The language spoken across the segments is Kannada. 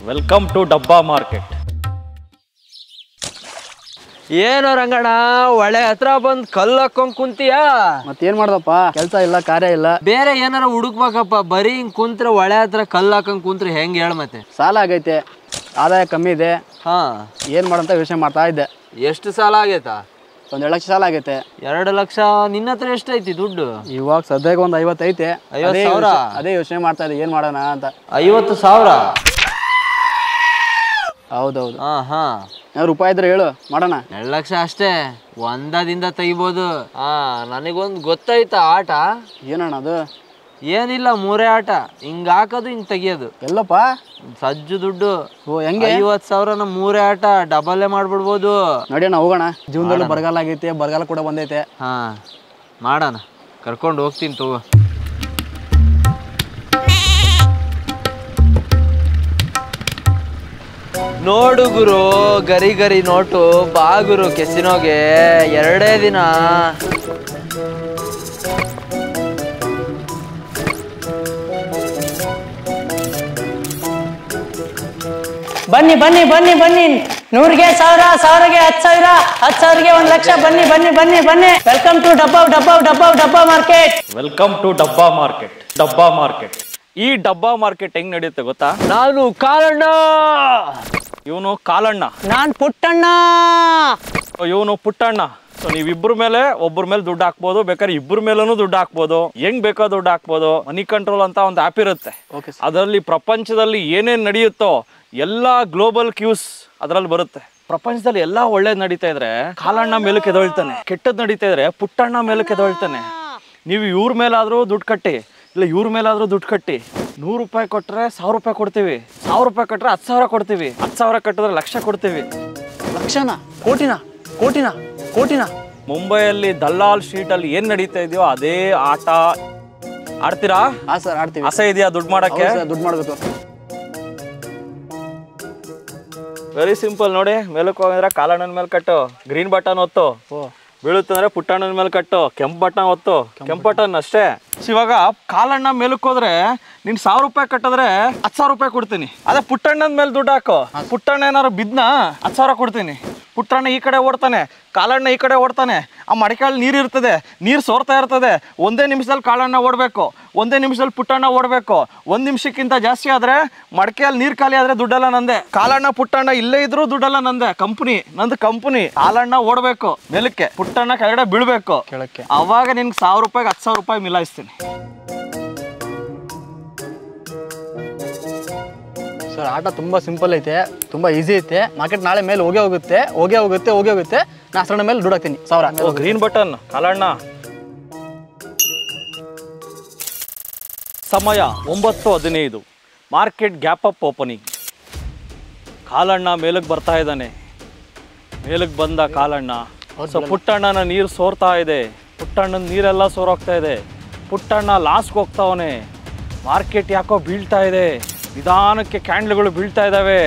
Welcome to Dabba market. ಏನೋ ರಂಗಣ್ಣ ಒಳ್ಳೆ ಹತ್ರ ಬಂದ್ ಕಲ್ಲು ಹಾಕೊಂಡ್ ಕುಂತೀಯಾ? ಮತ್ತೇನ್ ಮಾಡ್ದಪ್ಪ, ಕೆಲ್ಸ ಇಲ್ಲ ಕಾರ್ಯ ಇಲ್ಲ. ಬೇರೆ ಏನಾರ ಹುಡುಕ್ಬೇಕಪ್ಪ, ಬರೀ ಹಿಂಗ್ ಕುಂತ್ರೆ ಒಳ್ಳೆ ಹತ್ರ ಕಲ್ಲು ಹಾಕೊಂಡ್ ಕುಂತ್ರೆ ಹೆಂಗ್ ಹೇಳ? ಮತ್ತೆ ಸಾಲ ಆಗೈತೆ, ಆದಾಯ ಕಮ್ಮಿ ಇದೆ. ಹಾ, ಏನ್ ಮಾಡಂತ ಯೋಚನೆ ಮಾಡ್ತಾ ಇದ್ದೆ. ಎಷ್ಟು ಸಾಲ ಆಗೈತಾ? ಒಂದ್ 2 ಲಕ್ಷ ಸಾಲ ಆಗೈತೆ. 2 ಲಕ್ಷ? ನಿನ್ನ ಹತ್ರ ಎಷ್ಟೈತಿ ದುಡ್ಡು? ಇವಾಗ ಸದ್ಯಕ್ಕೆ ಒಂದ್ 50 ಐತೆ. 50,000? ಅದೇ ಯೋಚನೆ ಮಾಡ್ತಾ ಇದ್ದೆ, ಏನ್ ಮಾಡೋಣ ಅಂತ. 50,000? ಹೌದೌದು. ಹಾ, ರೂಪಾಯಿ ಇದ್ರೆ ಹೇಳು, ಮಾಡೋಣ. 2 ಲಕ್ಷ ಅಷ್ಟೇ, ಒಂದದಿಂದ ತೆಗಿಬೋದು. ನನಗೊಂದು ಗೊತ್ತಾಯ್ತಾ ಆಟ? ಏನಣ್ಣ ಅದು? ಏನಿಲ್ಲ, 3 ಆಟ. ಹಿಂಗ್ ಹಾಕೋದು, ಹಿಂಗ್ ತೆಗಿಯೋದು. ಎಲ್ಲಪ್ಪ? ಸಜ್ಜು ದುಡ್ಡು. ಓ, ಹೆಂಗೆ? 50,000ನ 3 ಆಟ, ಡಬಲ್ಲೇ ಮಾಡ್ಬಿಡ್ಬೋದು. ನಡಿಯೋಣ, ಹೋಗೋಣ. ಜೀವನದಲ್ಲೂ ಬರಗಾಲ ಆಗೈತೆ, ಬರಗಾಲ ಕೂಡ ಬಂದೈತೆ. ಹಾ, ಮಾಡೋಣ. ಕರ್ಕೊಂಡು ಹೋಗ್ತೀನಿ ತಗೋ. ನೋಡು ಗುರು, ಗರಿ ಗರಿ ನೋಟು. ಬಾಗುರು ಕೆಸಿನೋಗೆ 2 ದಿನ. ಬನ್ನಿ ಬನ್ನಿ ಬನ್ನಿ ಬನ್ನಿ, 100ಗೆ 1000, 1000ಗೆ 10,000, 10,000ಗೆ 1 ಲಕ್ಷ. ಬನ್ನಿ ಬನ್ನಿ ಬನ್ನಿ ಬನ್ನಿ. Welcome to Dabba market. Welcome to Dabba market. Dabba market. ಈ ಡಬ್ಬಾ ಮಾರ್ಕೆಟ್ ಹೆಂಗ್ ನಡೆಯುತ್ತೆ ಗೊತ್ತಾ? ನಾನು ಕಾಲಣ್ಣ, ಇವನು ಕಾಲಣ್ಣ, ನಾನ್ ಪುಟ್ಟಣ್ಣ, ಇವನು ಪುಟ್ಟಣ್ಣ. ಸೊ ನೀವಿಬ್ಬರ ಮೇಲೆ ಒಬ್ಬರ ಮೇಲೆ ದುಡ್ಡು ಹಾಕ್ಬೋದು, ಬೇಕಾದ್ರೆ ಇಬ್ಬರ ಮೇಲೂ ದುಡ್ಡು ಹಾಕ್ಬೋದು, ಹೆಂಗ್ ಬೇಕೋ ದುಡ್ಡು ಹಾಕ್ಬೋದು. ಮನಿ ಕಂಟ್ರೋಲ್ ಅಂತ ಒಂದು ಆ್ಯಪ್ ಇರುತ್ತೆ. ಅದರಲ್ಲಿ ಪ್ರಪಂಚದಲ್ಲಿ ಏನೇನು ನಡೆಯುತ್ತೋ ಎಲ್ಲ ಗ್ಲೋಬಲ್ ಕ್ಯೂಸ್ ಅದರಲ್ಲಿ ಬರುತ್ತೆ. ಪ್ರಪಂಚದಲ್ಲಿ ಎಲ್ಲ ಒಳ್ಳೇದು ನಡೀತಾ ಇದ್ರೆ ಕಾಲಣ್ಣ ಮೇಲಕ್ಕೆ ಎದೊಳ್ತಾನೆ, ಕೆಟ್ಟದ್ದು ನಡೀತಾ ಇದ್ರೆ ಪುಟ್ಟಣ್ಣ ಮೇಲಕ್ಕೆ ಎದೊಳ್ತಾನೆ. ನೀವು ಇವ್ರ ಮೇಲಾದ್ರೂ ದುಡ್ಡು ಕಟ್ಟಿ, ಇಲ್ಲ ಇವ್ರ ಮೇಲಾದ್ರೂ ದುಡ್ಡು ಕಟ್ಟಿ. 100 ರೂಪಾಯಿ ಕೊಟ್ಟರೆ 1000 ರೂಪಾಯಿ ಕೊಡ್ತೀವಿ, 1000 ರೂಪಾಯಿ ಕೊಟ್ಟರೆ 10,000 ಕೊಡ್ತೀವಿ, 10,000 ಕಟ್ಟಿದ್ರೆ 1,00,000 ಕೊಡ್ತೀವಿ. ಲಕ್ಷನ? ಕೋಟಿನ? ಕೋಟಿನ? ಕೋಟಿನ? ಮುಂಬೈಯಲ್ಲಿ ದಲ್ಲಾಲ್ ಸ್ಟ್ರೀಟ್ ಅಲ್ಲಿ ಏನ್ ನಡೀತಾ ಇದೆಯೋ ಅದೇ ಆಟ ಆಡ್ತೀರಾ? ಹಾ ಸರ್, ಆಡ್ತೀವಿ. ಆಸೆ ಇದೆಯಾ ದುಡ್ಡು ಮಾಡಕ್ಕೆ? ದುಡ್ಡು ಮಾಡಬೇಕು. ವೆರಿ ಸಿಂಪಲ್ ನೋಡಿ. ಮೇಲಕ್ಕೆ ಹೋಗಿದ್ರೆ ಕಾಲಣ್ಣನ ಮೇಲೆ ಕಟ್ಟು, ಗ್ರೀನ್ ಬಟನ್ ಒತ್ತು. ಬೀಳುತ್ತಂದ್ರೆ ಪುಟ್ಟಣ್ಣನ ಮೇಲೆ ಕಟ್ಟು, ಕೆಂಪು ಬಟನ್ ಒತ್ತು, ಕೆಂಪು ಬಟನ್ ಅಷ್ಟೇ. ಇವಾಗ ಕಾಲಣ್ಣ ಮೇಲಕ್ಕೆ ಹೋದ್ರೆ ನೀನ್ 1000 ರೂಪಾಯಿ ಕಟ್ಟಿದ್ರೆ 10,000 ರೂಪಾಯಿ ಕೊಡ್ತೀನಿ. ಅದೇ ಪುಟ್ಟಣ್ಣನ ಮೇಲೆ ದುಡ್ಡು ಹಾಕೋ, ಪುಟ್ಟಣ್ಣ ಏನಾರು ಬಿದ್ನ 10,000 ಕೊಡ್ತೀನಿ. ಪುಟ್ಟಣ್ಣ ಈ ಕಡೆ ಓಡ್ತಾನೆ, ಕಾಲಣ್ಣ ಈ ಕಡೆ ಓಡ್ತಾನೆ. ಆ ಮಡಿಕೆಯಲ್ಲಿ ನೀರು ಇರ್ತದೆ, ನೀರು ಸೋರ್ತಾ ಇರ್ತದೆ. 1 ನಿಮಿಷದಲ್ಲಿ ಕಾಲಣ್ಣ ಓಡಬೇಕು, 1 ನಿಮಿಷದಲ್ಲಿ ಪುಟ್ಟಣ್ಣ ಓಡಬೇಕು. 1 ನಿಮಿಷಕ್ಕಿಂತ ಜಾಸ್ತಿ ಆದ್ರೆ ಮಡಿಕೆಯಲ್ಲಿ ನೀರು ಖಾಲಿ ಆದ್ರೆ ದುಡ್ಡೆಲ್ಲ ನಂದೆ. ಕಾಲಣ್ಣ ಪುಟ್ಟಣ್ಣ ಇಲ್ಲೇ ಇದ್ರು ದುಡ್ಡೆಲ್ಲ ನಂದೆ. ನಂದು ಕಂಪನಿ. ಕಾಲಣ್ಣ ಓಡಬೇಕು ಮೇಲಕ್ಕೆ, ಪುಟ್ಟಣ್ಣ ಕೆಳಗಡೆ ಬೀಳ್ಬೇಕು ಕೆಳಕ್ಕೆ. ಅವಾಗ ನಿನ್ಗೆ 1000 ರೂಪಾಯಿಗೆ 10,000 ರೂಪಾಯಿ ಮಿಲಾಯಿಸ್ತೀನಿ. ಸರ್, ಆಟ ತುಂಬಾ ಸಿಂಪಲ್ ಐತೆ, ತುಂಬಾ ಈಸಿ ಐತೆ. ಮಾರ್ಕೆಟ್ ನಾಳೆ ಮೇಲೆ ಹೋಗೇ ಹೋಗುತ್ತೆ. ನಾ 1000 ಮೇಲೆ ದುಡ್ಡು ಹಾಕ್ತೀನಿ. 1000. ಗ್ರೀನ್ ಬಟನ್ ಕಾಲಣ್ಣ. ಸಮಯ 9:15. Market gap up opening. ಕಾಲಣ್ಣ ಮೇಲಕ್ಕೆ ಬರ್ತಾ ಇದ್ದಾನೆ. ಮೇಲಕ್ಕೆ ಬಂದ ಕಾಲಣ್ಣ. ಸೊ ಪುಟ್ಟಣ್ಣನ ನೀರು ಸೋರ್ತಾ ಇದೆ, ಪುಟ್ಟಣ್ಣನ ನೀರೆಲ್ಲ ಸೋರೋಗ್ತಾ ಇದೆ. ಪುಟ್ಟಣ್ಣ ಲಾಸ್ಗೆ ಹೋಗ್ತಾವನೆ. ಮಾರ್ಕೆಟ್ ಯಾಕೋ ಬೀಳ್ತಾ ಇದೆ. ನಿಧಾನಕ್ಕೆ ಕ್ಯಾಂಡ್ಲ್ಗಳು ಬೀಳ್ತಾ ಇದ್ದಾವೆ.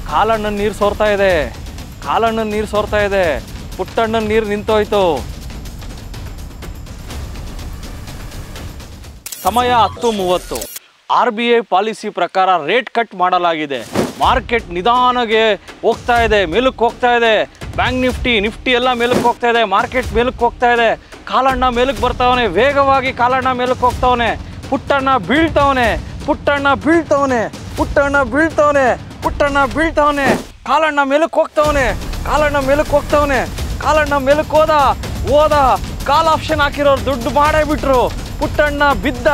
ಕಾಲಣ್ಣನ ನೀರು ಸೋರ್ತಾ ಇದೆ. ಪುಟ್ಟಣ್ಣನ ನೀರು ನಿಂತೋಯ್ತು. ಸಮಯ 10:30. RBI ಪಾಲಿಸಿ ಪ್ರಕಾರ ರೇಟ್ ಕಟ್ ಮಾಡಲಾಗಿದೆ. ಮಾರ್ಕೆಟ್ ನಿಧಾನಕ್ಕೆ ಹೋಗ್ತಾ ಇದೆ, ಮೇಲಕ್ಕೆ ಹೋಗ್ತಾ ಇದೆ. ಬ್ಯಾಂಕ್ ನಿಫ್ಟಿ ಎಲ್ಲ ಮೇಲಕ್ಕೆ ಹೋಗ್ತಾ ಇದೆ. ಮಾರ್ಕೆಟ್ ಮೇಲಕ್ಕೆ ಹೋಗ್ತಾ ಇದೆ. ಕಾಲಣ್ಣ ಮೇಲಕ್ಕೆ ಬರ್ತಾವನೆ, ವೇಗವಾಗಿ ಕಾಲಣ್ಣ ಮೇಲಕ್ಕೆ ಹೋಗ್ತಾವನೆ. ಪುಟ್ಟಣ್ಣ ಬೀಳ್ತಾವನೆ. ಕಾಲಣ್ಣ ಮೇಲಕ್ಕೆ ಹೋದ. ಕಾಲ್ ಆಪ್ಷನ್ ಹಾಕಿರೋರು ದುಡ್ಡು ಮಾಡೇ ಬಿಟ್ರು. ಪುಟ್ಟಣ್ಣ ಬಿದ್ದ.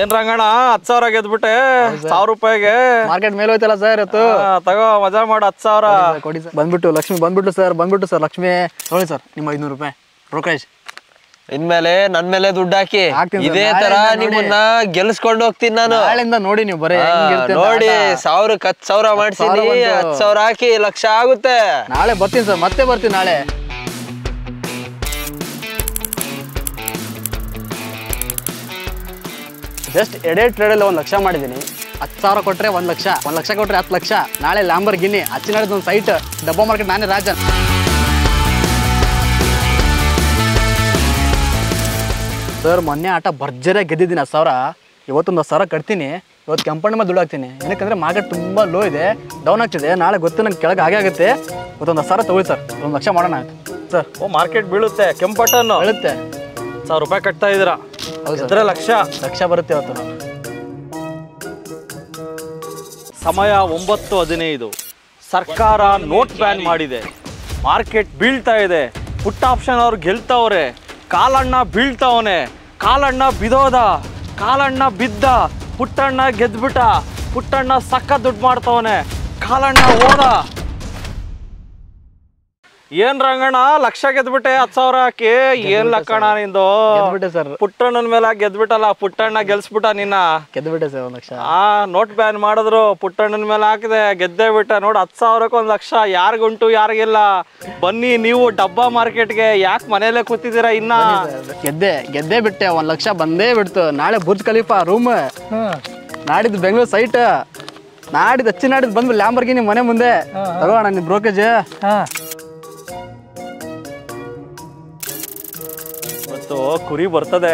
ಏನ್ ರಂಗಣ್ಣ 10,000 ಗೆದ್ಬಿಟ್ಟೆ? 1000 ರೂಪಾಯಿಗೆ ಮಾರ್ಕೆಟ್ ಮೇಲೆ ಹೋಯ್ತಲ್ಲ ಸರ್ ಇವತ್ತು. ತಗೋ, ಮಜಾ ಮಾಡು. 10,000 ಕೊಡಿ ಸರ್. ಬಂದ್ಬಿಟ್ಟು ಲಕ್ಷ್ಮಿ ಬಂದ್ಬಿಟ್ಟು ಸರ್. ಲಕ್ಷ್ಮಿ ನೋಡಿ ಸರ್, ನಿಮ್ಮ 500 ರೂಪಾಯಿ ಬ್ರೋಕರೇಜ್. ಇನ್ಮೇಲೆ ನನ್ ಮೇಲೆ ದುಡ್ಡು ಹಾಕಿ ಇದೇ ತರ ನಿಮ್ಮನ್ನ ಗೆಲ್ಸ್ಕೊಂಡು ಹೋಗ್ತೀನಿ ನಾನು. ನಾಳೆಯಿಂದ ನೋಡಿ ನೀವು ಬರೀ ನೋಡಿ 1000ಕ್ಕೆ 10,000 ಮಾಡ್ಸಿನಿ. 10,000 ಹಾಕಿ 1,00,000 ಆಗುತ್ತೆ. ನಾಳೆ ಬರ್ತೀನಿ ಸರ್, ಮತ್ತೆ ಬರ್ತೀನಿ ನಾಳೆ. ಜಸ್ಟ್ ಎಡೆ ಟ್ರೇಡಲ್ಲಿ 1 ಲಕ್ಷ ಮಾಡಿದ್ದೀನಿ. 10,000 ಕೊಟ್ಟರೆ 1 ಲಕ್ಷ, 1 ಲಕ್ಷ ಕೊಟ್ಟರೆ 10 ಲಕ್ಷ. ನಾಳೆ ಲ್ಯಾಂಬರ್ಗಿನಿ, ಹಚ್ಚಿನಾಡಿದ ಒಂದು ಸೈಟ್, ಡಬ್ಬಾ ಮಾರ್ಕೆಟ್, ನಾನೇ ರಾಜ. ಸರ್ ಮೊನ್ನೆ ಆಟ ಭರ್ಜರಿಯಾಗಿ ಗೆದ್ದಿದ್ದೀನಿ 10,000. ಇವತ್ತೊಂದು 10,000 ಕಟ್ತೀನಿ. ಇವತ್ತು ಕೆಂಪಣ್ಣ ಮೇಲೆ ದುಡ್ಡು ಹಾಕ್ತೀನಿ. ಏನಕ್ಕಂದ್ರೆ ಮಾರ್ಕೆಟ್ ತುಂಬ ಲೋ ಇದೆ, ಡೌನ್ ಆಗ್ತಿದೆ. ನಾಳೆ ಗೊತ್ತು ನಂಗೆ ಕೆಳಗೆ ಆಗೇ. ಇವತ್ತೊಂದು 10,000 ತಗೊಳ್ಳಿ ಸರ್, 1 ಲಕ್ಷ ಮಾಡೋಣ ಸರ್. ಮಾರ್ಕೆಟ್ ಬೀಳುತ್ತೆ, ಕೆಂಪು ಬಟನ್ ಬೀಳುತ್ತೆ. 1,000 ರೂಪಾಯಿ ಕಟ್ತಾ ಇದ್ದೀರಾ, ಹೌದು ಲಕ್ಷ ಬರುತ್ತೆ ಇವತ್ತು. ಸಮಯ 9:15. ಸರ್ಕಾರ ನೋಟ್ ಬ್ಯಾನ್ ಮಾಡಿದೆ, ಮಾರ್ಕೆಟ್ ಬೀಳ್ತಾ ಇದೆ. ಪುಟ್ ಆಪ್ಷನ್ ಅವ್ರು ಗೆಲ್ತವ್ರೆ, ಕಾಲಣ್ಣ ಬೀಳ್ತವನೆ, ಕಾಲಣ್ಣ ಬಿದೋದ, ಕಾಲಣ್ಣ ಬಿದ್ದ, ಪುಟ್ಟಣ್ಣ ಗೆದ್ಬಿಟ್ಟ, ಪುಟ್ಟಣ್ಣ ಸಕ್ಕ ದುಡ್ಡು ಮಾಡ್ತವನೆ, ಕಾಲಣ್ಣ ಹೋದ. ಏನ್ ರಂಗಣ್ಣ ಲಕ್ಷ ಗೆದ್ಬಿಟ್ಟೆ 10,000 ಹಾಕಿ, ಏನ್ ಲಕ್ಕಣ ನಿಂದು? ಸರ್ ಪುಟ್ಟಣ್ಣನ ಮೇಲೆ ಗೆದ್ಬಿಟ್ಟಲ್ಲ, ಪುಟ್ಟಣ್ಣ ಗೆಲ್ಸ್ಬಿಟ್ಟ ನಿನ್ನ. ಗೆದ್ಬಿಟ್ಟೆ ಸರ್ 1 ಲಕ್ಷ. ನೋಟ್ ಬ್ಯಾನ್ ಮಾಡಿದ್ರು, ಪುಟ್ಟಣ್ಣನ ಮೇಲೆ ಹಾಕಿದೆ, ಗೆದ್ದೇ ಬಿಟ್ಟ. ನೋಡು 10,000ಕ್ಕೆ 1 ಲಕ್ಷ, ಯಾರಿಗುಂಟು ಯಾರಿಗಿಲ್ಲ. ಬನ್ನಿ ನೀವು ಡಬ್ಬಾ ಮಾರ್ಕೆಟ್ಗೆ, ಯಾಕೆ ಮನೇಲೆ ಕೂತಿದ್ದೀರಾ ಇನ್ನ? ಗೆದ್ದೇ ಬಿಟ್ಟೆ, 1 ಲಕ್ಷ ಬಂದೇ ಬಿಡ್ತು. ನಾಳೆ ಬುರ್ಜ್ ಖಲೀಫಾ ರೂಮ್, ನಾಡಿದ್ದು ಬೆಂಗಳೂರು ಸೈಟ್, ನಾಡಿದ್ದು ಬಂದ್ಬಿಟ್ಟು ಲ್ಯಾಂಬರ್ಗಿನಿ ಮನೆ ಮುಂದೆ ತಗೋಣ ನಿಮ್ ಬ್ರೋಕೇಜ್. ಕುರಿ ಬರ್ತದೆ,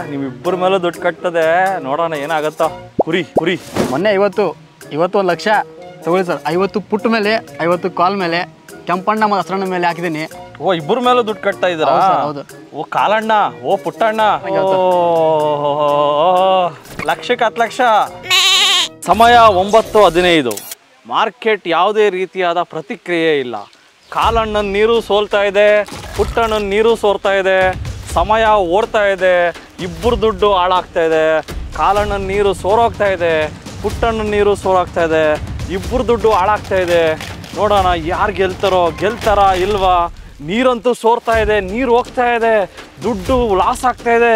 ನೀವಿಬ್ಬರ ಮೇಲೂ ದುಡ್ಡು ಕಟ್ತದೆ, ನೋಡೋಣ ಏನಾಗತ್ತ. ಕುರಿ ಮೊನ್ನೆ ಇವತ್ತು 1 ಲಕ್ಷ ತಗೊಳ್ಳಿ ಸರ್. 50 ಪುಟ್ ಮೇಲೆ, 50 ಕಾಲ್ ಮೇಲೆ, ಕೆಂಪಣ್ಣ ಮತ್ತು ಹಸ್ರಣ್ಣ ಮೇಲೆ ಹಾಕಿದ್ದೀನಿ. ಓ ಇಬ್ಬರ ಮೇಲೂ ದುಡ್ಡು ಕಟ್ತಾ ಇದ್ದೀರಾ? ಹೌದು. ಓ ಕಾಲಣ್ಣ, ಓ ಪುಟ್ಟಣ್ಣ, ಲಕ್ಷಕ್ಕೆ 10 ಲಕ್ಷ. ಸಮಯ 9:15. ಮಾರ್ಕೆಟ್ ಯಾವುದೇ ರೀತಿಯಾದ ಪ್ರತಿಕ್ರಿಯೆ ಇಲ್ಲ. ಕಾಲಣ್ಣನ ನೀರು ಸೋಲ್ತಾ ಇದೆ, ಪುಟ್ಟಣ್ಣನ ನೀರು ಸೋರ್ತಾ ಇದೆ. ಸಮಯ ಓಡ್ತಾ ಇದೆ, ಇಬ್ಬರು ದುಡ್ಡು ಹಾಳಾಗ್ತಾ ಇದೆ. ಕಾಲಣ್ಣನ ನೀರು ಸೋರೋಗ್ತಾ ಇದೆ, ಪುಟ್ಟಣ್ಣನ ನೀರು ಸೋರಾಗ್ತಾ ಇದೆ, ಇಬ್ಬರು ದುಡ್ಡು ಹಾಳಾಗ್ತಾ ಇದೆ. ನೋಡೋಣ ಯಾರು ಗೆಲ್ತಾರಾ ಇಲ್ವಾ? ನೀರಂತೂ ಸೋರ್ತಾ ಇದೆ, ನೀರು ಹೋಗ್ತಾ ಇದೆ, ದುಡ್ಡು ಲಾಸ್ ಆಗ್ತಾ ಇದೆ.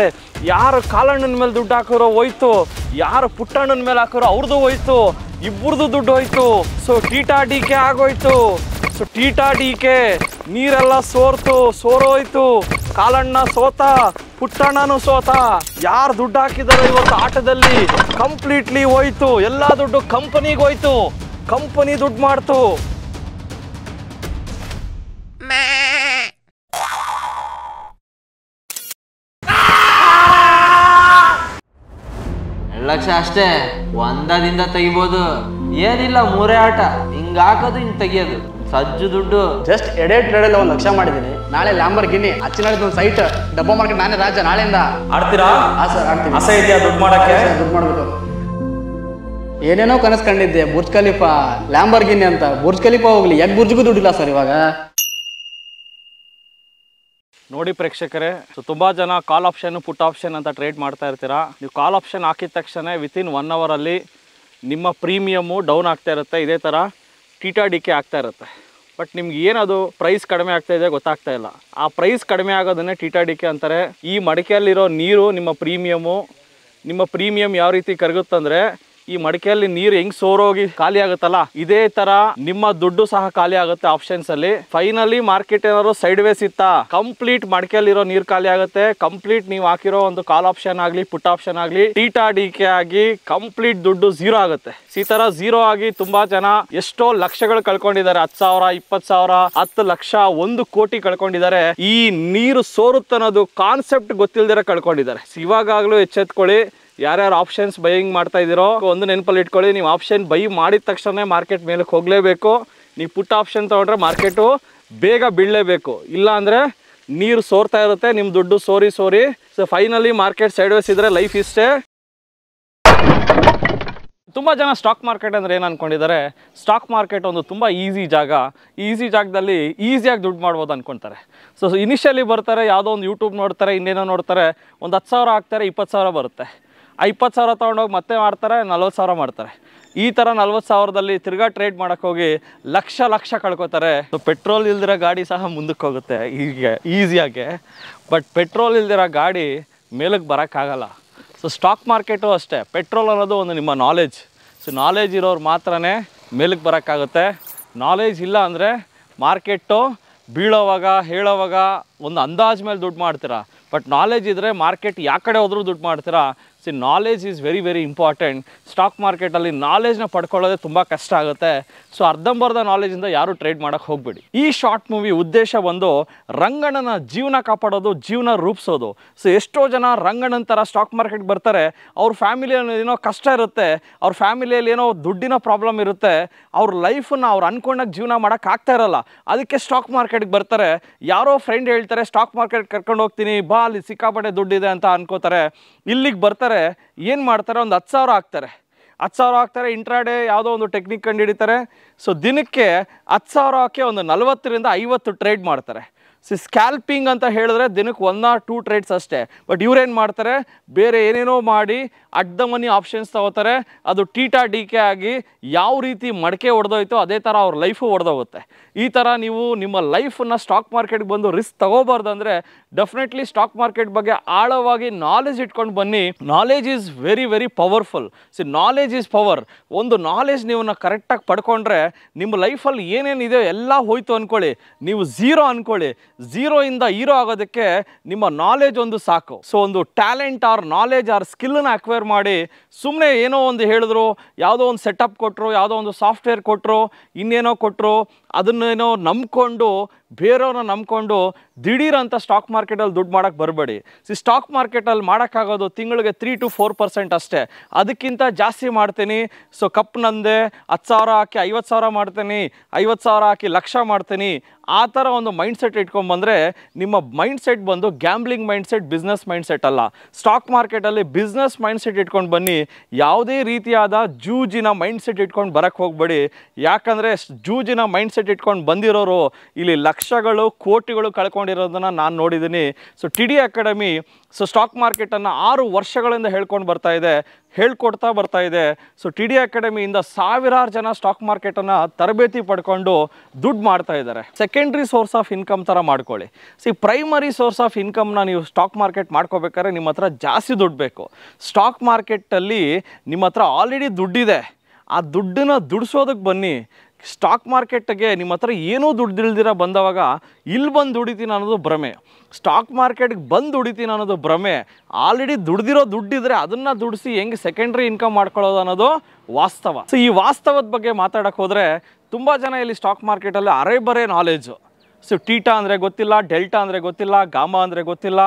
ಯಾರು ಕಾಲಣ್ಣನ ಮೇಲೆ ದುಡ್ಡು ಹಾಕೋರೋ ಹೋಯ್ತು, ಯಾರು ಪುಟ್ಟಣ್ಣನ ಮೇಲೆ ಹಾಕೋರೋ ಅವ್ರದ್ದು ಹೋಯ್ತು, ಇಬ್ಬರದು ದುಡ್ಡು ಹೋಯ್ತು. ಸೊ ಟೀಟಾ ಡಿಕೆ ಆಗೋಯ್ತು. ಸೊ ಟೀಟಾ ಡಿಕೆ, ನೀರೆಲ್ಲ ಸೋರೋಯ್ತು. ಕಾಲಣ್ಣ ಸೋತ, ಪುಟ್ಟಣ್ಣನೂ ಸೋತ. ಯಾರು ದುಡ್ಡು ಹಾಕಿದಾರೋ ಇವತ್ತು ಆಟದಲ್ಲಿ ಕಂಪ್ಲೀಟ್ಲಿ ಹೋಯ್ತು. ಎಲ್ಲ ದುಡ್ಡು ಕಂಪನಿಗೆ ಹೋಯ್ತು, ಕಂಪನಿ ದುಡ್ಡು ಮಾಡ್ತು. ಲಕ್ಷ ಅಷ್ಟೇ, ಒಂದದಿಂದ ತೆಗಿಬೋದು. ಏನಿಲ್ಲ, 3 ಆಟ, ಹಿಂಗ್ ಹಾಕೋದು ಹಿಂಗ್ ತೆಗಿಯೋದು, ಸಜ್ಜು ದುಡ್ಡು. ಜಸ್ಟ್ ಎಡೆ ಟ್ರೇಡಲ್ಲಿ 1 ಲಕ್ಷ ಮಾಡಿದ್ದೀನಿ. ನಾಳೆ ಲ್ಯಾಂಬರ್ಗಿನಿ, ಹಚ್ಚಿನಾಡಿದ ಒಂದು ಸೈಟ್, ಡಬ್ಬಾ ಮಾರ್ಕೆಟ್, ನಾನೇ ರಾಜ. ನಾಳೆಯಿಂದ ಆಡ್ತೀರಾ? ಸರ್ ಆಡ್ತೀನಿ. ಆಸೆ ಇದೆಯಾ ದುಡ್ಡು ಮಾಡಕ್ಕೆ? ದುಡ್ಡು ಮಾಡ್ಬೇಕು. ಏನೇನೋ ಕನಸು ಕಂಡಿದ್ದೆ, ಬುರ್ಜ್ ಖಲೀಫಾ, ಲ್ಯಾಂಬರ್ಗಿನಿ ಅಂತ. ಬುರ್ಜ್ ಖಲೀಫಾ ಹೋಗ್ಲಿ, ಯಾಕೆ ಬುರ್ಜ್ಗೂ ದುಡ್ಡಿಲ್ಲ ಸರ್ ಇವಾಗ. ನೋಡಿ ಪ್ರೇಕ್ಷಕರೇ, ಸೊ ತುಂಬ ಜನ ಕಾಲ್ ಆಪ್ಷನ್ ಪುಟ್ ಆಪ್ಷನ್ ಅಂತ ಟ್ರೇಡ್ ಮಾಡ್ತಾ ಇರ್ತೀರಾ. ನೀವು ಕಾಲ್ ಆಪ್ಷನ್ ಹಾಕಿದ ತಕ್ಷಣ ವಿತಿನ್ 1 ಅವರಲ್ಲಿ ನಿಮ್ಮ ಪ್ರೀಮಿಯಮ್ಮು ಡೌನ್ ಆಗ್ತಾ ಇರುತ್ತೆ. ಇದೇ ಥರ ಟೀಟಾ ಡಿಕೆ ಆಗ್ತಾ ಇರುತ್ತೆ. ಬಟ್ ನಿಮ್ಗೆ ಏನದು ಪ್ರೈಸ್ ಕಡಿಮೆ ಆಗ್ತಾ ಇದೆ ಗೊತ್ತಾಗ್ತಾ ಇಲ್ಲ. ಆ ಪ್ರೈಸ್ ಕಡಿಮೆ ಆಗೋದನ್ನೇ ಟೀಟಾ ಡಿಕೆ ಅಂತಾರೆ. ಈ ಮಡಿಕೆಯಲ್ಲಿರೋ ನೀರು ನಿಮ್ಮ ಪ್ರೀಮಿಯಮ್ ಯಾವ ರೀತಿ ಕರಗುತ್ತಂದ್ರೆ, ಈ ಮಡಿಕೆಯಲ್ಲಿ ನೀರು ಹೆಂಗ್ ಸೋರೋಗಿ ಖಾಲಿ ಆಗುತ್ತಲ್ಲ, ಇದೇ ತರ ನಿಮ್ಮ ದುಡ್ಡು ಸಹ ಖಾಲಿ ಆಗುತ್ತೆ ಆಪ್ಷನ್ಸ್ ಅಲ್ಲಿ. ಫೈನಲಿ ಮಾರ್ಕೆಟ್ ಏನಾದ್ರು ಸೈಡ್ ವೇಸ್ ಇತ್ತಾ, ಕಂಪ್ಲೀಟ್ ಮಡಿಕೆಯಲ್ಲಿರೋ ನೀರು ಖಾಲಿ ಆಗುತ್ತೆ. ಕಂಪ್ಲೀಟ್ ನೀವು ಹಾಕಿರೋ ಒಂದು ಕಾಲ್ ಆಪ್ಷನ್ ಆಗ್ಲಿ ಪುಟ್ ಆಪ್ಷನ್ ಆಗ್ಲಿ ಟೀಟಾ ಡಿಕೆ ಆಗಿ ಕಂಪ್ಲೀಟ್ ದುಡ್ಡು ಝೀರೋ ಆಗುತ್ತೆ. ಈ ತರ ಝೀರೋ ಆಗಿ ತುಂಬಾ ಜನ ಎಷ್ಟೋ ಲಕ್ಷಗಳು ಕಳ್ಕೊಂಡಿದ್ದಾರೆ. 10,000, 20,000, 10 ಲಕ್ಷ, 1 ಕೋಟಿ ಕಳ್ಕೊಂಡಿದ್ದಾರೆ. ಈ ನೀರು ಸೋರುತ್ತನ್ನೋದು ಕಾನ್ಸೆಪ್ಟ್ ಗೊತ್ತಿಲ್ದಿರ ಕಳ್ಕೊಂಡಿದ್ದಾರೆ. ಇವಾಗಲೂ ಎಚ್ಚೆತ್ಕೊಳ್ಳಿ. ಯಾರ್ಯಾರು ಆಪ್ಷನ್ಸ್ ಬೈಯಿಂಗ್ ಮಾಡ್ತಾ ಇದ್ದೀರೋ ಒಂದು ನೆನಪಲ್ಲಿ ಇಟ್ಕೊಳ್ಳಿ, ನೀವು ಆಪ್ಷನ್ ಬೈ ಮಾಡಿದ ತಕ್ಷಣ ಮಾರ್ಕೆಟ್ ಮೇಲಕ್ಕೆ ಹೋಗಲೇಬೇಕು. ನೀವು ಪುಟ್ ಆಪ್ಷನ್ ತೊಗೊಂಡ್ರೆ ಮಾರ್ಕೆಟು ಬೇಗ ಬೀಳಲೇಬೇಕು. ಇಲ್ಲ ಅಂದರೆ ನೀರು ಸೋರ್ತಾ ಇರುತ್ತೆ, ನಿಮ್ಮ ದುಡ್ಡು ಸೋರಿ. So finally market sideways ಇದ್ರೆ ಲೈಫ್ ಇಷ್ಟೇ. ತುಂಬ ಜನ ಸ್ಟಾಕ್ ಮಾರ್ಕೆಟ್ ಅಂದರೆ ಏನು ಅಂದ್ಕೊಂಡಿದ್ದಾರೆ, ಸ್ಟಾಕ್ ಮಾರ್ಕೆಟ್ ಒಂದು ತುಂಬ ಈಸಿ ಜಾಗ, ಈಸಿ ಜಾಗದಲ್ಲಿ ಈಸಿಯಾಗಿ ದುಡ್ಡು ಮಾಡ್ಬೋದು ಅಂದ್ಕೊತಾರೆ. ಸೊ ಇನಿಷಿಯಲಿ ಬರ್ತಾರೆ, ಯಾವುದೋ ಒಂದು ಯೂಟ್ಯೂಬ್ ನೋಡ್ತಾರೆ, ಇನ್ನೇನೋ ನೋಡ್ತಾರೆ, ಒಂದು 10,000 ಹಾಕ್ತಾರೆ, 20,000 ಬರುತ್ತೆ. ಆ 20,000 ತೊಗೊಂಡೋಗಿ ಮತ್ತೆ ಮಾಡ್ತಾರೆ, 40,000 ಮಾಡ್ತಾರೆ. ಈ ಥರ 40,000ದಲ್ಲಿ ತಿರ್ಗಾ ಟ್ರೇಡ್ ಮಾಡೋಕ್ಕೆ ಹೋಗಿ ಲಕ್ಷ ಕಳ್ಕೊತಾರೆ. ಸೊ ಪೆಟ್ರೋಲ್ ಇಲ್ದಿರೋ ಗಾಡಿ ಸಹ ಮುಂದಕ್ಕೆ ಹೋಗುತ್ತೆ ಈಸಿಯಾಗೆ. ಬಟ್ ಪೆಟ್ರೋಲ್ ಇಲ್ದಿರೋ ಗಾಡಿ ಮೇಲಕ್ಕೆ ಬರೋಕ್ಕಾಗಲ್ಲ. ಸೊ ಸ್ಟಾಕ್ ಮಾರ್ಕೆಟು ಅಷ್ಟೇ. ಪೆಟ್ರೋಲ್ ಅನ್ನೋದು ಒಂದು ನಿಮ್ಮ ನಾಲೆಜ್. ಸೊ ನಾಲೆಜ್ ಇರೋರು ಮಾತ್ರನೇ ಮೇಲಕ್ಕೆ ಬರೋಕ್ಕಾಗುತ್ತೆ. ನಾಲೆಜ್ ಇಲ್ಲ ಅಂದರೆ ಮಾರ್ಕೆಟು ಬೀಳೋವಾಗ ಹೇಳೋವಾಗ ಒಂದು ಅಂದಾಜು ಮೇಲೆ ದುಡ್ಡು ಮಾಡ್ತೀರಾ. ಬಟ್ ನಾಲೆಜ್ ಇದ್ದರೆ ಮಾರ್ಕೆಟ್ ಯಾವ ಕಡೆ ಹೋದ್ರೂ ದುಡ್ಡು ಮಾಡ್ತೀರಾ. Knowledge is very very important. Stock ಮಾರ್ಕೆಟಲ್ಲಿ ನಾಲೆಜ್ನ ಪಡ್ಕೊಳ್ಳೋದೇ ತುಂಬ ಕಷ್ಟ ಆಗುತ್ತೆ. ಸೊ ಅರ್ಧಂಬರ್ಧ ನಾಲೆಜಿಂದ ಯಾರು ಟ್ರೇಡ್ ಮಾಡೋಕ್ಕೆ ಹೋಗ್ಬೇಡಿ. ಈ ಶಾರ್ಟ್ ಮೂವಿ ಉದ್ದೇಶ ಬಂದು ರಂಗಣ್ಣನ ಜೀವನ ಕಾಪಾಡೋದು, ಜೀವನ ರೂಪಿಸೋದು. ಸೊ ಎಷ್ಟೋ ಜನ ರಂಗಣ್ಣನ ಥರ ಸ್ಟಾಕ್ ಮಾರ್ಕೆಟ್ಗೆ ಬರ್ತಾರೆ, ಅವ್ರ ಫ್ಯಾಮಿಲಿಯಲ್ಲಿ ಏನೋ ಕಷ್ಟ ಇರುತ್ತೆ, ಅವ್ರ ಫ್ಯಾಮಿಲಿಯಲ್ಲಿ ಏನೋ ದುಡ್ಡಿನ ಪ್ರಾಬ್ಲಮ್ ಇರುತ್ತೆ, ಅವ್ರ ಲೈಫನ್ನು ಅವ್ರು ಅನ್ಕೊಂಡಾಗ ಜೀವನ ಮಾಡೋಕ್ಕೆ ಆಗ್ತಾ ಇರಲ್ಲ. ಅದಕ್ಕೆ ಸ್ಟಾಕ್ ಮಾರ್ಕೆಟ್ಗೆ ಬರ್ತಾರೆ. ಯಾರೋ ಫ್ರೆಂಡ್ ಹೇಳ್ತಾರೆ ಸ್ಟಾಕ್ ಮಾರ್ಕೆಟ್ ಕರ್ಕೊಂಡು ಹೋಗ್ತೀನಿ ಬಾ, ಅಲ್ಲಿ ಸಿಕ್ಕಾಪಟ್ಟೆ ದುಡ್ಡಿದೆ ಅಂತ ಅನ್ಕೋತಾರೆ. ಇಲ್ಲಿಗೆ ಬರ್ತಾರೆ, ಏನು ಮಾಡ್ತಾರೆ, ಒಂದು 10,000 ಹಾಕ್ತಾರೆ. 10,000 ಹಾಕ್ತಾರೆ, ಇಂಟ್ರಾಡೇ ಯಾವುದೋ ಒಂದು ಟೆಕ್ನಿಕ್ ಕಂಡು ಹಿಡಿತಾರೆ. ಸೊ ದಿನಕ್ಕೆ 10,000 ಹಾಕಿ ಒಂದು 40ರಿಂದ 50 ಟ್ರೇಡ್ ಮಾಡ್ತಾರೆ. ಸ್ಕ್ಯಾಲ್ಪಿಂಗ್ ಅಂತ ಹೇಳಿದ್ರೆ ದಿನಕ್ಕೆ 1 or 2 ಟ್ರೇಡ್ಸ್ ಅಷ್ಟೇ. ಬಟ್ ಇವ್ರೇನು ಮಾಡ್ತಾರೆ, ಬೇರೆ ಏನೇನೋ ಮಾಡಿ ಅಟ್ ದ ಮನಿ ಆಪ್ಷನ್ಸ್ ತಗೋತಾರೆ. ಅದು ಟೀಟಾ ಡಿ ಕೆ ಆಗಿ ಯಾವ ರೀತಿ ಮಡಕೆ ಹೊಡೆದೋಯ್ತೋ ಅದೇ ಥರ ಅವ್ರ ಲೈಫು ಹೊಡೆದೋಗುತ್ತೆ. ಈ ಥರ ನೀವು ನಿಮ್ಮ ಲೈಫನ್ನು ಸ್ಟಾಕ್ ಮಾರ್ಕೆಟ್ಗೆ ಬಂದು ರಿಸ್ಕ್ ತಗೋಬಾರ್ದು ಅಂದರೆ ಡೆಫಿನೆಟ್ಲಿ ಸ್ಟಾಕ್ ಮಾರ್ಕೆಟ್ ಬಗ್ಗೆ ಆಳವಾಗಿ ನಾಲೆಜ್ ಇಟ್ಕೊಂಡು ಬನ್ನಿ. Knowledge is very very powerful. Knowledge is power. ಒಂದು ನಾಲೆಜ್ ನೀವು ಕರೆಕ್ಟಾಗಿ ಪಡ್ಕೊಂಡ್ರೆ ನಿಮ್ಮ ಲೈಫಲ್ಲಿ ಏನೇನಿದೆ ಎಲ್ಲ ಹೋಯ್ತು ಅಂದ್ಕೊಳ್ಳಿ, ನೀವು ಝೀರೋ ಅಂದ್ಕೊಳ್ಳಿ. ಝೀರೋಯಿಂದ ಹೀರೋ ಆಗೋದಕ್ಕೆ ನಿಮ್ಮ ನಾಲೆಜ್ ಒಂದು ಸಾಕು. ಸೊ ಒಂದು ಟ್ಯಾಲೆಂಟ್ ಆರ್ ನಾಲೆಜ್ ಆರ್ ಸ್ಕಿಲ್ನ ಅಕ್ವೈರ್ ಮಾಡಿ, ಸುಮ್ಮನೆ ಏನೋ ಒಂದು ಹೇಳಿದ್ರು, ಯಾವುದೋ ಒಂದು ಸೆಟಪ್ ಕೊಟ್ಟರು, ಯಾವುದೋ ಒಂದು ಸಾಫ್ಟ್ವೇರ್ ಕೊಟ್ಟರು, ಇನ್ನೇನೋ ಕೊಟ್ಟರು, ಅದನ್ನೇನೋ ನಂಬ್ಕೊಂಡು ಬೇರೆಯವ್ರನ್ನ ನಂಬ್ಕೊಂಡು ದಿಢೀರಂತ ಸ್ಟಾಕ್ ಮಾರ್ಕೆಟಲ್ಲಿ ದುಡ್ಡು ಮಾಡೋಕ್ಕೆ ಬರಬೇಡಿ. ಸ್ಟಾಕ್ ಮಾರ್ಕೆಟಲ್ಲಿ ಮಾಡೋಕ್ಕಾಗೋದು ತಿಂಗಳಿಗೆ 3 to 4% ಅಷ್ಟೇ. ಅದಕ್ಕಿಂತ ಜಾಸ್ತಿ ಮಾಡ್ತೀನಿ, ಸೊ ಕಪ್ ನಂದೆ 10,000 ಹಾಕಿ 50,000 ಮಾಡ್ತೀನಿ, 50,000 ಹಾಕಿ 1,00,000 ಮಾಡ್ತೀನಿ, ಆ ಥರ ಒಂದು ಮೈಂಡ್ಸೆಟ್ ಇಟ್ಕೊಂಡ್ಬಂದರೆ ನಿಮ್ಮ ಮೈಂಡ್ಸೆಟ್ ಬಂದು ಗ್ಯಾಂಬ್ಲಿಂಗ್ ಮೈಂಡ್ಸೆಟ್, ಬಿಸ್ನೆಸ್ ಮೈಂಡ್ಸೆಟ್ ಅಲ್ಲ. ಸ್ಟಾಕ್ ಮಾರ್ಕೆಟಲ್ಲಿ ಬಿಸ್ನೆಸ್ ಮೈಂಡ್ಸೆಟ್ ಇಟ್ಕೊಂಡು ಬನ್ನಿ. ಯಾವುದೇ ರೀತಿಯಾದ ಜೂಜಿನ ಮೈಂಡ್ಸೆಟ್ ಇಟ್ಕೊಂಡು ಬರೋಕ್ಕೆ ಹೋಗಬೇಡಿ. ಯಾಕಂದರೆ ಜೂಜಿನ ಮೈಂಡ್ಸೆಟ್ ಇಟ್ಕೊಂಡು ಬಂದಿರೋರು ಇಲ್ಲಿ ಲಕ್ಷಗಳು ಕೋಟಿಗಳು ಕಳ್ಕೊಂಡಿರೋದನ್ನು ನಾನು ನೋಡಿದ್ದೀನಿ. ಸೊ ಟಿಡಿ ಅಕಾಡೆಮಿ ಸ್ಟಾಕ್ ಮಾರ್ಕೆಟನ್ನು 6 ವರ್ಷಗಳಿಂದ ಹೇಳ್ಕೊಡ್ತಾ ಬರ್ತಾ ಇದೆ. ಸೊ ಟಿಡಿ ಅಕಾಡೆಮಿಯಿಂದ ಸಾವಿರಾರು ಜನ ಸ್ಟಾಕ್ ಮಾರ್ಕೆಟನ್ನು ತರಬೇತಿ ಪಡ್ಕೊಂಡು ದುಡ್ಡು ಮಾಡ್ತಾ ಇದ್ದಾರೆ. ಸೆಕೆಂಡ್ರಿ ಸೋರ್ಸ್ ಆಫ್ ಇನ್ಕಮ್ ಥರ ಮಾಡ್ಕೊಳ್ಳಿ. ಪ್ರೈಮರಿ ಸೋರ್ಸ್ ಆಫ್ ಇನ್ಕಮ್ನ ನೀವು ಸ್ಟಾಕ್ ಮಾರ್ಕೆಟ್ ಮಾಡ್ಕೋಬೇಕಾದ್ರೆ ನಿಮ್ಮ ಹತ್ರ ಜಾಸ್ತಿ ದುಡ್ಡು ಬೇಕು. ಸ್ಟಾಕ್ ಮಾರ್ಕೆಟಲ್ಲಿ ನಿಮ್ಮ ಹತ್ರ ಆಲ್ರೆಡಿ ದುಡ್ಡಿದೆ, ಆ ದುಡ್ಡನ್ನು ದುಡಿಸೋದಕ್ಕೆ ಬನ್ನಿ. ಸ್ಟಾಕ್ ಮಾರ್ಕೆಟ್ಗೆ ನಿಮ್ಮ ಹತ್ರ ಏನೂ ದುಡ್ಡಿಲ್ದಿರ ಬಂದವಾಗ ಇಲ್ಲಿ ಬಂದು ದುಡಿತೀನಿ ಅನ್ನೋದು ಭ್ರಮೆ. ಸ್ಟಾಕ್ ಮಾರ್ಕೆಟ್ಗೆ ಬಂದು ದುಡಿತೀನಿ ಅನ್ನೋದು ಭ್ರಮೆ. ಆಲ್ರೆಡಿ ದುಡ್ದಿರೋ ದುಡ್ಡಿದ್ರೆ ಅದನ್ನು ದುಡಿಸಿ ಹೆಂಗೆ ಸೆಕೆಂಡ್ರಿ ಇನ್ಕಮ್ ಮಾಡ್ಕೊಳ್ಳೋದು ಅನ್ನೋದು ವಾಸ್ತವ. ಸೊ ಈ ವಾಸ್ತವದ ಬಗ್ಗೆ ಮಾತಾಡೋಕ್ಕೆ ಹೋದರೆ ತುಂಬ ಜನ ಇಲ್ಲಿ ಸ್ಟಾಕ್ ಮಾರ್ಕೆಟಲ್ಲಿ ಅರೆಬರೆ ನಾಲೆಜು. ಸೊ ಟೀಟಾ ಅಂದರೆ ಗೊತ್ತಿಲ್ಲ, ಡೆಲ್ಟಾ ಅಂದರೆ ಗೊತ್ತಿಲ್ಲ, ಗಾಮಾ ಅಂದರೆ ಗೊತ್ತಿಲ್ಲ,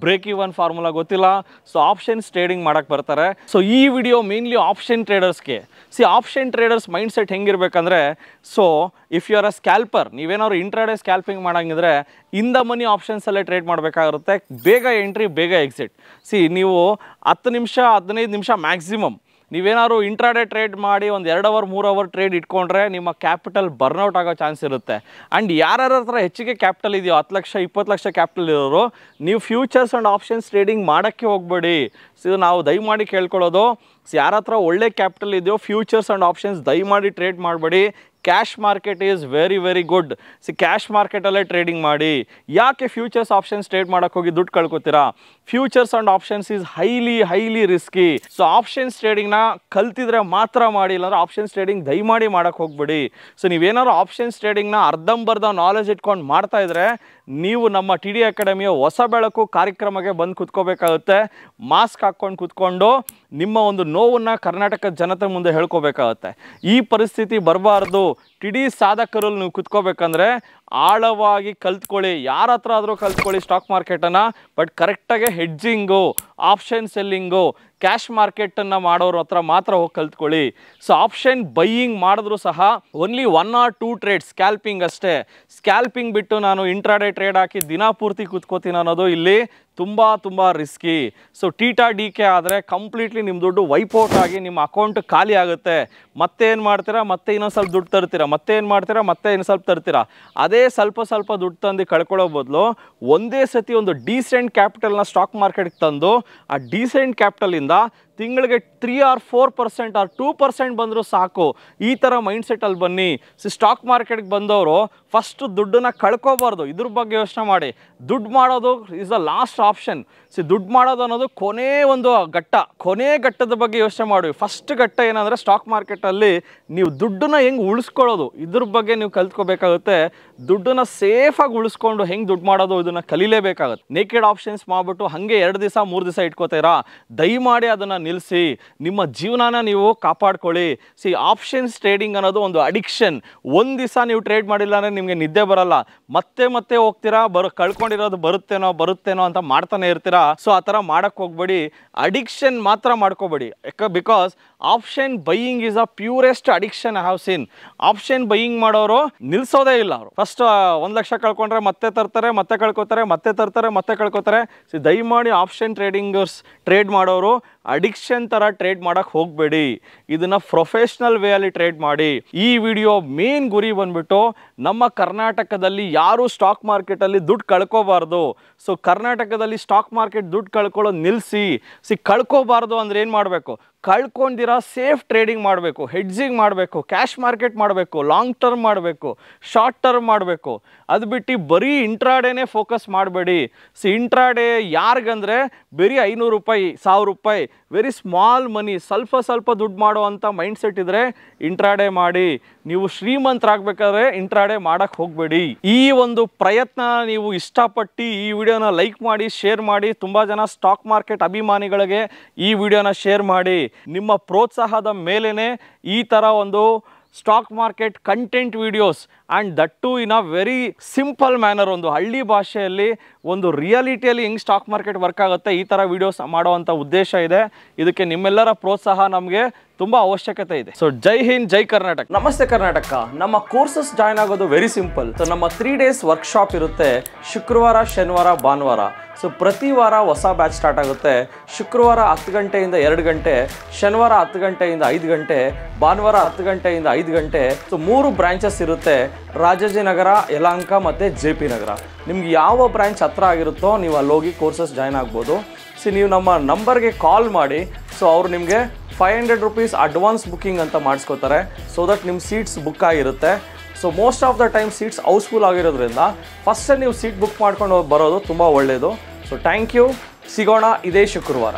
ಬ್ರೇಕ್ ಇವನ್ ಫಾರ್ಮುಲಾ ಗೊತ್ತಿಲ್ಲ. ಸೊ ಆಪ್ಷನ್ಸ್ ಟ್ರೇಡಿಂಗ್ ಮಾಡೋಕ್ಕೆ ಬರ್ತಾರೆ. ಸೊ ಈ ವಿಡಿಯೋ ಮೇನ್ಲಿ ಆಪ್ಷನ್ ಟ್ರೇಡರ್ಸ್ಗೆ. ಆಪ್ಷನ್ ಟ್ರೇಡರ್ಸ್ ಮೈಂಡ್ಸೆಟ್ ಹೆಂಗಿರ್ಬೇಕಂದ್ರೆ, so if you are a scalper, ನೀವೇನಾದ್ರು ಇಂಟ್ರಾಡೇ ಸ್ಕ್ಯಾಲ್ಪಿಂಗ್ ಮಾಡೋಂಗಿದ್ರೆ ಇನ್ ದ ಮನಿ ಆಪ್ಷನ್ಸಲ್ಲೇ ಟ್ರೇಡ್ ಮಾಡಬೇಕಾಗಿರುತ್ತೆ. ಬೇಗ ಎಂಟ್ರಿ, ಬೇಗ ಎಕ್ಸಿಟ್. ನೀವು 10 ನಿಮಿಷ 15 ನಿಮಿಷ ಮ್ಯಾಕ್ಸಿಮಮ್ ನೀವೇನಾದ್ರು ಇಂಟ್ರಾಡೇ ಟ್ರೇಡ್ ಮಾಡಿ ಒಂದು 2 ಅವರ್ 3 ಅವರ್ ಟ್ರೇಡ್ ಇಟ್ಕೊಂಡ್ರೆ ನಿಮ್ಮ ಕ್ಯಾಪಿಟಲ್ ಬರ್ನೌಟ್ ಆಗೋ ಚಾನ್ಸ್ ಇರುತ್ತೆ. ಆ್ಯಂಡ್ ಯಾರ್ಯಾರ ಹತ್ರ ಹೆಚ್ಚಿಗೆ ಕ್ಯಾಪಿಟಲ್ ಇದೆಯೋ 10 ಲಕ್ಷ 20 ಲಕ್ಷ ಕ್ಯಾಪಿಟಲ್ ಇರೋರು ನೀವು ಫ್ಯೂಚರ್ಸ್ ಆ್ಯಂಡ್ ಆಪ್ಷನ್ಸ್ ಟ್ರೇಡಿಂಗ್ ಮಾಡೋಕ್ಕೆ ಹೋಗಬೇಡಿ. ಇದು ನಾವು ದಯಮಾಡಿ ಕೇಳ್ಕೊಳ್ಳೋದು, ಯಾರ ಹತ್ರ ಒಳ್ಳೆ ಕ್ಯಾಪಿಟಲ್ ಇದೆಯೋ ಫ್ಯೂಚರ್ಸ್ ಆ್ಯಂಡ್ ಆಪ್ಷನ್ಸ್ ದಯಮಾಡಿ ಟ್ರೇಡ್ ಮಾಡಬೇಡಿ. Cash market is very very good. Cash ಮಾರ್ಕೆಟಲ್ಲೇ ಟ್ರೇಡಿಂಗ್ ಮಾಡಿ. ಯಾಕೆ ಫ್ಯೂಚರ್ಸ್ ಆಪ್ಷನ್ಸ್ ಟ್ರೇಡ್ ಮಾಡೋಕ್ಕೆ ಹೋಗಿ ದುಡ್ಡು ಕಳ್ಕೊತೀರಾ? Futures and options is highly risky. So options ಟ್ರೇಡಿಂಗ್ನ ಕಲ್ತಿದ್ರೆ ಮಾತ್ರ ಮಾಡಿ, ಇಲ್ಲಾಂದ್ರೆ ಆಪ್ಷನ್ಸ್ ಟ್ರೇಡಿಂಗ್ ದಯಮಾಡಿ ಮಾಡೋಕ್ಕೆ ಹೋಗ್ಬೇಡಿ. ಸೊ ನೀವೇನಾದ್ರು ಆಪ್ಷನ್ಸ್ ಟ್ರೇಡಿಂಗ್ನ ಅರ್ಧಂಬರ್ಧ ನಾಲೆಜ್ ಇಟ್ಕೊಂಡು ಮಾಡ್ತಾ ಇದ್ರೆ ನೀವು ನಮ್ಮ ಟಿ ಡಿ ಅಕಾಡೆಮಿಯ ಹೊಸ ಬೆಳಕು ಕಾರ್ಯಕ್ರಮಕ್ಕೆ ಬಂದು ಕೂತ್ಕೋಬೇಕಾಗುತ್ತೆ. ಮಾಸ್ಕ್ ಹಾಕ್ಕೊಂಡು ಕೂತ್ಕೊಂಡು ನಿಮ್ಮ ಒಂದು ನೋವನ್ನು ಕರ್ನಾಟಕದ ಜನತೆ ಮುಂದೆ ಹೇಳ್ಕೋಬೇಕಾಗತ್ತೆ. ಈ ಪರಿಸ್ಥಿತಿ ಬರಬಾರ್ದು. ಟಿಡಿ ಸಾಧಕರಲ್ಲಿ ನೀವು ಕೂತ್ಕೋಬೇಕಂದ್ರೆ ಆಳವಾಗಿ ಕಲ್ತ್ಕೊಳ್ಳಿ. ಯಾರ ಹತ್ರ ಆದರೂ ಕಲ್ತ್ಕೊಳ್ಳಿ ಸ್ಟಾಕ್ ಮಾರ್ಕೆಟನ್ನು. ಬಟ್ ಕರೆಕ್ಟಾಗಿ ಹೆಡ್ಜಿಂಗು, ಆಪ್ಷನ್ ಸೆಲ್ಲಿಂಗು, ಕ್ಯಾಶ್ ಮಾರ್ಕೆಟನ್ನು ಮಾಡೋರ ಹತ್ರ ಮಾತ್ರ ಹೋಗಿ ಕಲ್ತ್ಕೊಳ್ಳಿ. ಸೊ ಆಪ್ಷನ್ ಬೈಯಿಂಗ್ ಮಾಡಿದ್ರು ಸಹ ಓನ್ಲಿ 1 or 2 ಟ್ರೇಡ್ ಸ್ಕ್ಯಾಲ್ಪಿಂಗ್ ಅಷ್ಟೇ. ಸ್ಕ್ಯಾಲ್ಪಿಂಗ್ ಬಿಟ್ಟು ನಾನು ಇಂಟ್ರಾಡೇ ಟ್ರೇಡ್ ಹಾಕಿ ದಿನ ಪೂರ್ತಿ ಕೂತ್ಕೋತೀನಿ ಅನ್ನೋದು ಇಲ್ಲಿ ತುಂಬ risky. So theta D K ಆದರೆ ಕಂಪ್ಲೀಟ್ಲಿ ನಿಮ್ಮ ದುಡ್ಡು ವೈಪೌಟ್ ಆಗಿ ನಿಮ್ಮ ಅಕೌಂಟ್ ಖಾಲಿ ಆಗುತ್ತೆ. ಮತ್ತೆ ಏನು ಮಾಡ್ತೀರಾ? ಮತ್ತೆ ಇನ್ನೊಂದು ಸ್ವಲ್ಪ ದುಡ್ಡು ತರ್ತೀರಾ. ಮತ್ತೆ ಏನು ಮಾಡ್ತೀರಾ? ಮತ್ತೆ ಇನ್ನು ಸ್ವಲ್ಪ ತರ್ತೀರಾ. ಅದೇ ಸ್ವಲ್ಪ ದುಡ್ಡು ತಂದು ಕಳ್ಕೊಳ್ಳೋ ಬದಲು ಒಂದೇ ಸತಿ ಒಂದು ಡೀಸೆಂಟ್ ಕ್ಯಾಪಿಟಲ್ನ ಸ್ಟಾಕ್ ಮಾರ್ಕೆಟ್ಗೆ ತಂದು ಆ ಡೀಸೆಂಟ್ ಕ್ಯಾಪಿಟಲಿಂದ ತಿಂಗಳಿಗೆ 3 or 4% or 2% ಬಂದರೂ ಸಾಕು. ಈ ಥರ ಮೈಂಡ್ಸೆಟ್ಟಲ್ಲಿ ಬನ್ನಿ. ಸ್ಟಾಕ್ ಮಾರ್ಕೆಟ್ಗೆ ಬಂದವರು ಫಸ್ಟು ದುಡ್ಡನ್ನು ಕಳ್ಕೋಬಾರ್ದು. ಇದ್ರ ಬಗ್ಗೆ ಯೋಚನೆ ಮಾಡಿ. ದುಡ್ಡು ಮಾಡೋದು ಇಸ್ ದ ಲಾಸ್ಟ್ ಆಪ್ಷನ್. ದುಡ್ಡು ಮಾಡೋದು ಅನ್ನೋದು ಕೊನೆ ಒಂದು ಕೊನೆ ಘಟ್ಟದ ಬಗ್ಗೆ ಯೋಚನೆ ಮಾಡಿ. ಫಸ್ಟ್ ಘಟ್ಟ ಏನಂದರೆ ಸ್ಟಾಕ್ ಮಾರ್ಕೆಟಲ್ಲಿ ನೀವು ದುಡ್ಡನ್ನ ಹೆಂಗೆ ಉಳಿಸ್ಕೊಳ್ಳೋದು ಇದ್ರ ಬಗ್ಗೆ ನೀವು ಕಲ್ತ್ಕೋಬೇಕಾಗುತ್ತೆ. ದುಡ್ಡನ್ನ ಸೇಫಾಗಿ ಉಳಿಸ್ಕೊಂಡು ಹೆಂಗೆ ದುಡ್ಡು ಮಾಡೋದು ಇದನ್ನು ಕಲೀಲೇಬೇಕಾಗುತ್ತೆ. ನೇಕೆಡ್ ಆಪ್ಷನ್ಸ್ ಮಾಡಿಬಿಟ್ಟು ಹಾಗೆ 2 ದಿವಸ 3 ದಿವಸ ಇಟ್ಕೋತೀರಾ, ದಯಮಾಡಿ ಅದನ್ನು ನಿಲ್ಲಿಸಿ, ನಿಮ್ಮ ಜೀವನನ ನೀವು ಕಾಪಾಡ್ಕೊಳ್ಳಿ. ಆಪ್ಷನ್ಸ್ ಟ್ರೇಡಿಂಗ್ ಅನ್ನೋದು ಒಂದು ಅಡಿಕ್ಷನ್. ಒಂದು ದಿವಸ ನೀವು ಟ್ರೇಡ್ ಮಾಡಿಲ್ಲ ಅಂದರೆ ನಿಮಗೆ ನಿದ್ದೆ ಬರಲ್ಲ, ಮತ್ತೆ ಹೋಗ್ತೀರಾ, ಕಳ್ಕೊಂಡಿರೋದು ಬರುತ್ತೇನೋ ಅಂತ ಮಾಡ್ತಾನೆ ಇರ್ತೀರಾ. ಸೊ ಆ ಥರ ಮಾಡಕ್ಕೆ ಹೋಗ್ಬೇಡಿ, ಅಡಿಕ್ಷನ್ ಮಾತ್ರ ಮಾಡ್ಕೋಬೇಡಿ. Because option buying is a purest addiction I have seen. Option buying ಮಾಡೋರು ನಿಲ್ಸೋದೇ ಇಲ್ಲ. ಅವರು ಫಸ್ಟ್ 1 ಲಕ್ಷ ಕಳ್ಕೊಂಡ್ರೆ ಮತ್ತೆ ತರ್ತಾರೆ, ಮತ್ತೆ ಕಳ್ಕೊತಾರೆ, ಮತ್ತೆ ತರ್ತಾರೆ, ಮತ್ತೆ ಕಳ್ಕೊತಾರೆ. ದಯಮಾಡಿ ಆಪ್ಷನ್ ಟ್ರೇಡ್ ಮಾಡೋರು ಅಡಿಕ್ಷನ್ ಥರ ಟ್ರೇಡ್ ಮಾಡೋಕ್ಕೆ ಹೋಗಬೇಡಿ, ಇದನ್ನು ಪ್ರೊಫೆಷ್ನಲ್ ವೇಯಲ್ಲಿ ಟ್ರೇಡ್ ಮಾಡಿ. ಈ ವಿಡಿಯೋ ಮೇನ್ ಗುರಿ ಬಂದ್ಬಿಟ್ಟು ನಮ್ಮ ಕರ್ನಾಟಕದಲ್ಲಿ ಯಾರು ಸ್ಟಾಕ್ ಮಾರ್ಕೆಟಲ್ಲಿ ದುಡ್ಡು ಕಳ್ಕೋಬಾರ್ದು. ಸೊ ಕರ್ನಾಟಕದಲ್ಲಿ ಸ್ಟಾಕ್ ಮಾರ್ಕೆಟ್ ದುಡ್ಡು ಕಳ್ಕೊಳ್ಳೋದು ನಿಲ್ಲಿಸಿ. ಕಳ್ಕೋಬಾರ್ದು ಅಂದರೆ ಏನು ಮಾಡಬೇಕು? ಕಳ್ಕೊಂಡಿರ ಸೇಫ್ ಟ್ರೇಡಿಂಗ್ ಮಾಡಬೇಕು, ಹೆಡ್ಜಿಂಗ್ ಮಾಡಬೇಕು, ಕ್ಯಾಶ್ ಮಾರ್ಕೆಟ್ ಮಾಡಬೇಕು, ಲಾಂಗ್ ಟರ್ಮ್ ಮಾಡಬೇಕು, ಶಾರ್ಟ್ ಟರ್ಮ್ ಮಾಡಬೇಕು. ಅದು ಬಿಟ್ಟು ಬರೀ ಇಂಟ್ರಾಡೇನೇ ಫೋಕಸ್ ಮಾಡಬೇಡಿ. ಇಂಟ್ರಾಡೇ ಯಾರಿಗಂದರೆ ಬರೀ 500 ರೂಪಾಯಿ 1000 ರೂಪಾಯಿ ವೆರಿ ಸ್ಮಾಲ್ ಮನಿ, ಸ್ವಲ್ಪ ದುಡ್ಡು ಮಾಡುವಂಥ ಮೈಂಡ್ಸೆಟ್ ಇದ್ದರೆ ಇಂಟ್ರಾಡೇ ಮಾಡಿ. ನೀವು ಶ್ರೀಮಂತರಾಗಬೇಕಾದ್ರೆ ಇಂಟ್ರಾಡೇ ಮಾಡೋಕ್ಕೆ ಹೋಗಬೇಡಿ. ಈ ಒಂದು ಪ್ರಯತ್ನ ನೀವು ಇಷ್ಟಪಟ್ಟು ಈ ವಿಡಿಯೋನ ಲೈಕ್ ಮಾಡಿ, ಶೇರ್ ಮಾಡಿ. ತುಂಬ ಜನ ಸ್ಟಾಕ್ ಮಾರ್ಕೆಟ್ ಅಭಿಮಾನಿಗಳಿಗೆ ಈ ವಿಡಿಯೋನ ಶೇರ್ ಮಾಡಿ. ನಿಮ್ಮ ಪ್ರೋತ್ಸಾಹದ ಮೇಲೇನೆ ಈ ಥರ ಒಂದು stock market content videos and that too in a very simple manner, ಒಂದು ಹಳ್ಳಿ ಭಾಷೆಯಲ್ಲಿ ಒಂದು ರಿಯಾಲಿಟಿಯಲ್ಲಿ ಹೆಂಗೆ ಸ್ಟಾಕ್ ಮಾರ್ಕೆಟ್ ವರ್ಕ್ ಆಗುತ್ತೆ ಈ ಥರ ವಿಡಿಯೋಸ್ ಮಾಡುವಂಥ ಉದ್ದೇಶ ಇದೆ. ಇದಕ್ಕೆ ನಿಮ್ಮೆಲ್ಲರ ಪ್ರೋತ್ಸಾಹ ನಮಗೆ ತುಂಬ ಅವಶ್ಯಕತೆ ಇದೆ. ಸೊ ಜೈ ಹಿಂದ್, ಜೈ ಕರ್ನಾಟಕ. ನಮಸ್ತೆ ಕರ್ನಾಟಕ. ನಮ್ಮ ಕೋರ್ಸಸ್ ಜಾಯ್ನ್ ಆಗೋದು ವೆರಿ ಸಿಂಪಲ್. ಸೊ ನಮ್ಮ 3 days ವರ್ಕ್ಶಾಪ್ ಇರುತ್ತೆ, ಶುಕ್ರವಾರ, ಶನಿವಾರ, ಭಾನುವಾರ. ಸೊ ಪ್ರತಿ ವಾರ ಹೊಸ ಬ್ಯಾಚ್ ಸ್ಟಾರ್ಟ್ ಆಗುತ್ತೆ. ಶುಕ್ರವಾರ 10 ಗಂಟೆಯಿಂದ 2 ಗಂಟೆ, ಶನಿವಾರ 10 ಗಂಟೆಯಿಂದ 5 ಗಂಟೆ, ಭಾನುವಾರ 10 ಗಂಟೆಯಿಂದ 5 ಗಂಟೆ. ಸೊ 3 ಬ್ರಾಂಚಸ್ ಇರುತ್ತೆ, ರಾಜಾಜಿನಗರ, ಯಲಹಂಕ ಮತ್ತು JP ನಗರ. ನಿಮ್ಗೆ ಯಾವ ಬ್ರಾಂಚ್ ಹತ್ರ ಆಗಿರುತ್ತೋ ನೀವು ಅಲ್ಲೋಗಿ ಕೋರ್ಸಸ್ ಜಾಯ್ನ್ ಆಗ್ಬೋದು. ನೀವು ನಮ್ಮ ನಂಬರ್ಗೆ ಕಾಲ್ ಮಾಡಿ. ಸೊ ಅವರು ನಿಮಗೆ 500 ರೂಪೀಸ್ ಅಡ್ವಾನ್ಸ್ ಬುಕ್ಕಿಂಗ್ ಅಂತ ಮಾಡಿಸ್ಕೋತಾರೆ. ಸೊ ದಟ್ ನಿಮ್ಮ ಸೀಟ್ಸ್ ಬುಕ್ ಆಗಿರುತ್ತೆ. So most of the time seats housefull ಆಗಿರೋದ್ರಿಂದ ಫಸ್ಟ್ ನೀವು ಸೀಟ್ ಬುಕ್ ಮಾಡ್ಕೊಂಡು ಬರೋದು ತುಂಬ ಒಳ್ಳೆಯದು. So thank you. ಸಿಗೋಣ ಇದೇ ಶುಕ್ರವಾರ.